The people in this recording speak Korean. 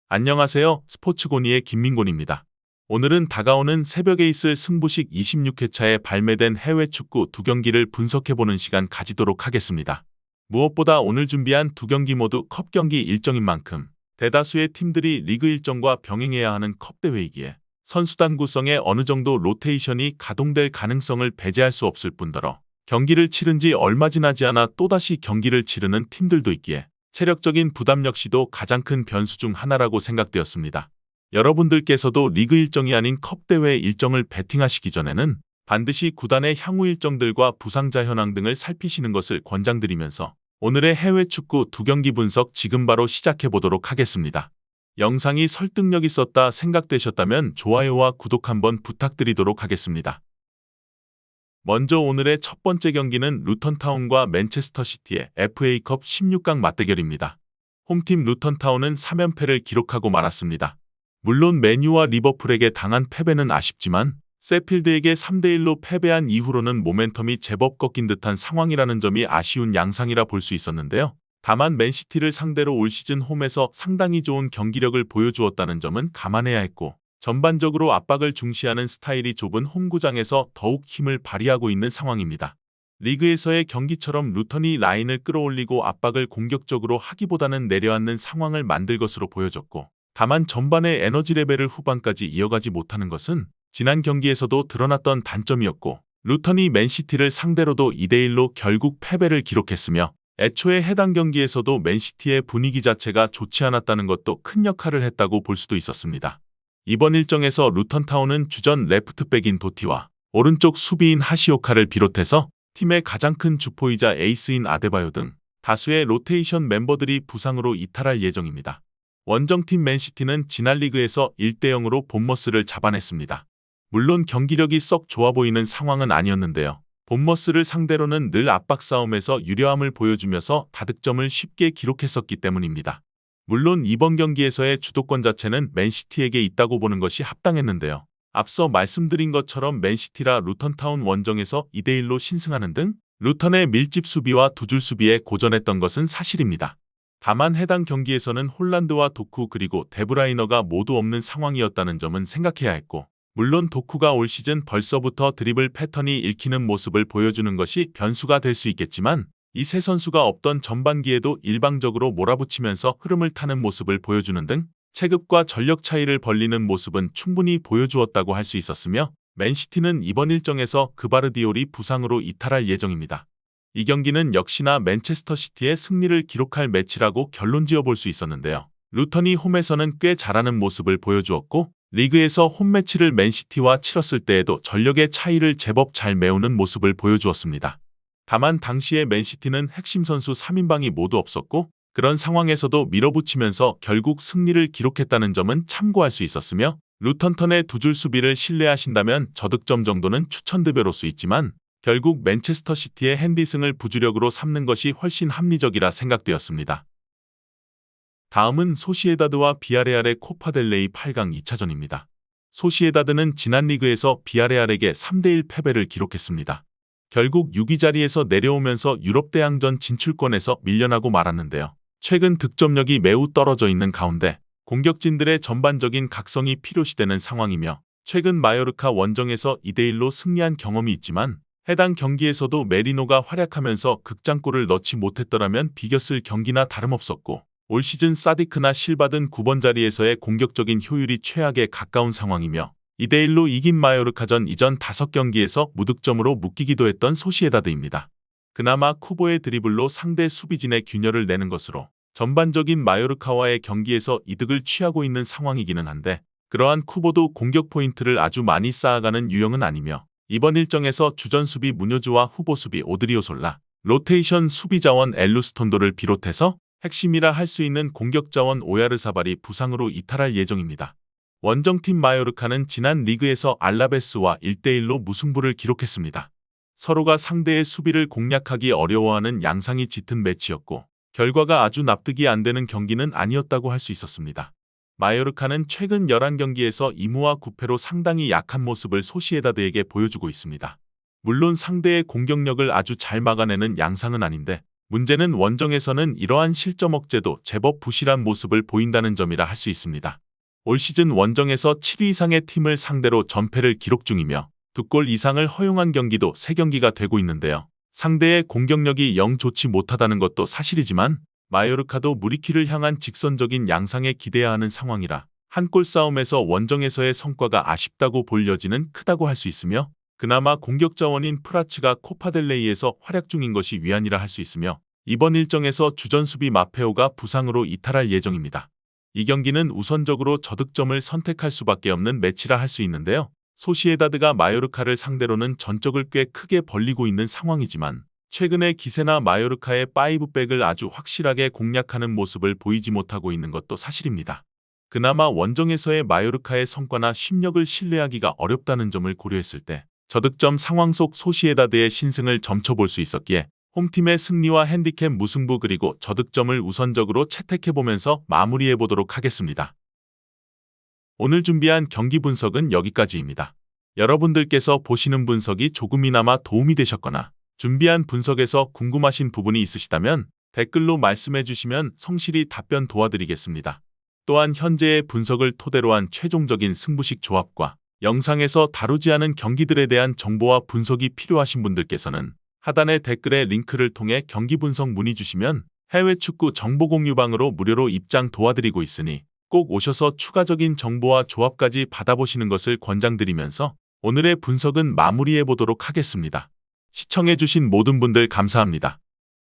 안녕하세요. 스포츠고니의 김민곤입니다. 오늘은 다가오는 새벽에 있을 승부식 26회차에 발매된 해외 축구 두 경기를 분석해보는 시간 가지도록 하겠습니다. 무엇보다 오늘 준비한 두 경기 모두 컵 경기 일정인 만큼 대다수의 팀들이 리그 일정과 병행해야 하는 컵 대회이기에 선수단 구성에 어느 정도 로테이션이 가동될 가능성을 배제할 수 없을 뿐더러 경기를 치른 지 얼마 지나지 않아 또다시 경기를 치르는 팀들도 있기에 체력적인 부담 역시도 가장 큰 변수 중 하나라고 생각되었습니다. 여러분들께서도 리그 일정이 아닌 컵 대회 일정을 베팅하시기 전에는 반드시 구단의 향후 일정들과 부상자 현황 등을 살피시는 것을 권장드리면서 오늘의 해외 축구 두 경기 분석 지금 바로 시작해 보도록 하겠습니다. 영상이 설득력 있었다 생각되셨다면 좋아요와 구독 한번 부탁드리도록 하겠습니다. 먼저 오늘의 첫 번째 경기는 루턴타운과 맨체스터 시티의 FA컵 16강 맞대결입니다. 홈팀 루턴타운은 3연패를 기록하고 말았습니다. 물론 맨유와 리버풀에게 당한 패배는 아쉽지만 세필드에게 3대1로 패배한 이후로는 모멘텀이 제법 꺾인 듯한 상황이라는 점이 아쉬운 양상이라 볼 수 있었는데요. 다만 맨시티를 상대로 올 시즌 홈에서 상당히 좋은 경기력을 보여주었다는 점은 감안해야 했고 전반적으로 압박을 중시하는 스타일이 좁은 홈구장에서 더욱 힘을 발휘하고 있는 상황입니다. 리그에서의 경기처럼 루턴이 라인을 끌어올리고 압박을 공격적으로 하기보다는 내려앉는 상황을 만들 것으로 보여졌고 다만 전반의 에너지 레벨을 후반까지 이어가지 못하는 것은 지난 경기에서도 드러났던 단점이었고 루턴이 맨시티를 상대로도 2대1로 결국 패배를 기록했으며 애초에 해당 경기에서도 맨시티의 분위기 자체가 좋지 않았다는 것도 큰 역할을 했다고 볼 수도 있었습니다. 이번 일정에서 루턴타운은 주전 레프트백인 도티와 오른쪽 수비인 하시오카를 비롯해서 팀의 가장 큰 주포이자 에이스인 아데바요 등 다수의 로테이션 멤버들이 부상으로 이탈할 예정입니다. 원정팀 맨시티는 지난 리그에서 1대0으로 본머스를 잡아냈습니다. 물론 경기력이 썩 좋아 보이는 상황은 아니었는데요. 본머스를 상대로는 늘 압박 싸움에서 유려함을 보여주면서 다득점을 쉽게 기록했었기 때문입니다. 물론 이번 경기에서의 주도권 자체는 맨시티에게 있다고 보는 것이 합당했는데요. 앞서 말씀드린 것처럼 맨시티라 루턴타운 원정에서 2대1로 신승하는 등 루턴의 밀집 수비와 두 줄 수비에 고전했던 것은 사실입니다. 다만 해당 경기에서는 홀란드와 도쿠 그리고 데브라이너가 모두 없는 상황이었다는 점은 생각해야 했고 물론 도쿠가 올 시즌 벌써부터 드리블 패턴이 읽히는 모습을 보여주는 것이 변수가 될 수 있겠지만 이 세 선수가 없던 전반기에도 일방적으로 몰아붙이면서 흐름을 타는 모습을 보여주는 등 체급과 전력 차이를 벌리는 모습은 충분히 보여주었다고 할 수 있었으며 맨시티는 이번 일정에서 그바르디올이 부상으로 이탈할 예정입니다. 이 경기는 역시나 맨체스터 시티의 승리를 기록할 매치라고 결론지어 볼 수 있었는데요. 루턴이 홈에서는 꽤 잘하는 모습을 보여주었고 리그에서 홈매치를 맨시티와 치렀을 때에도 전력의 차이를 제법 잘 메우는 모습을 보여주었습니다. 다만 당시에 맨시티는 핵심 선수 3인방이 모두 없었고 그런 상황에서도 밀어붙이면서 결국 승리를 기록했다는 점은 참고할 수 있었으며 루턴턴의 두 줄 수비를 신뢰하신다면 저득점 정도는 추천드벼로 수 있지만 결국 맨체스터 시티의 핸디승을 부주력으로 삼는 것이 훨씬 합리적이라 생각되었습니다. 다음은 소시에다드와 비아레알의 코파델레이 8강 2차전입니다. 소시에다드는 지난 리그에서 비아레알에게 3대1 패배를 기록했습니다. 결국 6위 자리에서 내려오면서 유럽 대항전 진출권에서 밀려나고 말았는데요. 최근 득점력이 매우 떨어져 있는 가운데 공격진들의 전반적인 각성이 필요시되는 상황이며 최근 마요르카 원정에서 2대1로 승리한 경험이 있지만 해당 경기에서도 메리노가 활약하면서 극장골을 넣지 못했더라면 비겼을 경기나 다름없었고 올 시즌 사디크나 실바 등 9번 자리에서의 공격적인 효율이 최악에 가까운 상황이며 2대1로 이긴 마요르카전 이전 5경기에서 무득점으로 묶이기도 했던 소시에다드입니다. 그나마 쿠보의 드리블로 상대 수비진의 균열을 내는 것으로 전반적인 마요르카와의 경기에서 이득을 취하고 있는 상황이기는 한데 그러한 쿠보도 공격 포인트를 아주 많이 쌓아가는 유형은 아니며 이번 일정에서 주전 수비 무뇨주와 후보 수비 오드리오솔라, 로테이션 수비 자원 엘루스톤도를 비롯해서 핵심이라 할 수 있는 공격 자원 오야르사발이 부상으로 이탈할 예정입니다. 원정팀 마요르카는 지난 리그에서 알라베스와 1대1로 무승부를 기록했습니다. 서로가 상대의 수비를 공략하기 어려워하는 양상이 짙은 매치였고 결과가 아주 납득이 안 되는 경기는 아니었다고 할 수 있었습니다. 마요르카는 최근 11경기에서 2무와 9패로 상당히 약한 모습을 소시에다드에게 보여주고 있습니다. 물론 상대의 공격력을 아주 잘 막아내는 양상은 아닌데 문제는 원정에서는 이러한 실점 억제도 제법 부실한 모습을 보인다는 점이라 할 수 있습니다. 올 시즌 원정에서 7위 이상의 팀을 상대로 전패를 기록 중이며 2골 이상을 허용한 경기도 3경기가 되고 있는데요. 상대의 공격력이 영 좋지 못하다는 것도 사실이지만 마요르카도 무리키를 향한 직선적인 양상에 기대야 하는 상황이라 한 골 싸움에서 원정에서의 성과가 아쉽다고 볼 여지는 크다고 할 수 있으며 그나마 공격 자원인 프라츠가 코파델레이에서 활약 중인 것이 위안이라 할 수 있으며 이번 일정에서 주전 수비 마페오가 부상으로 이탈할 예정입니다. 이 경기는 우선적으로 저득점을 선택할 수밖에 없는 매치라 할 수 있는데요. 소시에다드가 마요르카를 상대로는 전적을 꽤 크게 벌리고 있는 상황이지만 최근에 기세나 마요르카의 5백을 아주 확실하게 공략하는 모습을 보이지 못하고 있는 것도 사실입니다. 그나마 원정에서의 마요르카의 성과나 심력을 신뢰하기가 어렵다는 점을 고려했을 때 저득점 상황 속 소시에다드의 신승을 점쳐볼 수 있었기에 홈팀의 승리와 핸디캡 무승부 그리고 저득점을 우선적으로 채택해보면서 마무리해보도록 하겠습니다. 오늘 준비한 경기 분석은 여기까지입니다. 여러분들께서 보시는 분석이 조금이나마 도움이 되셨거나 준비한 분석에서 궁금하신 부분이 있으시다면 댓글로 말씀해 주시면 성실히 답변 도와드리겠습니다. 또한 현재의 분석을 토대로 한 최종적인 승부식 조합과 영상에서 다루지 않은 경기들에 대한 정보와 분석이 필요하신 분들께서는 하단의 댓글에 링크를 통해 경기 분석 문의 주시면 해외 축구 정보 공유방으로 무료로 입장 도와드리고 있으니 꼭 오셔서 추가적인 정보와 조합까지 받아보시는 것을 권장드리면서 오늘의 분석은 마무리해 보도록 하겠습니다. 시청해주신 모든 분들 감사합니다.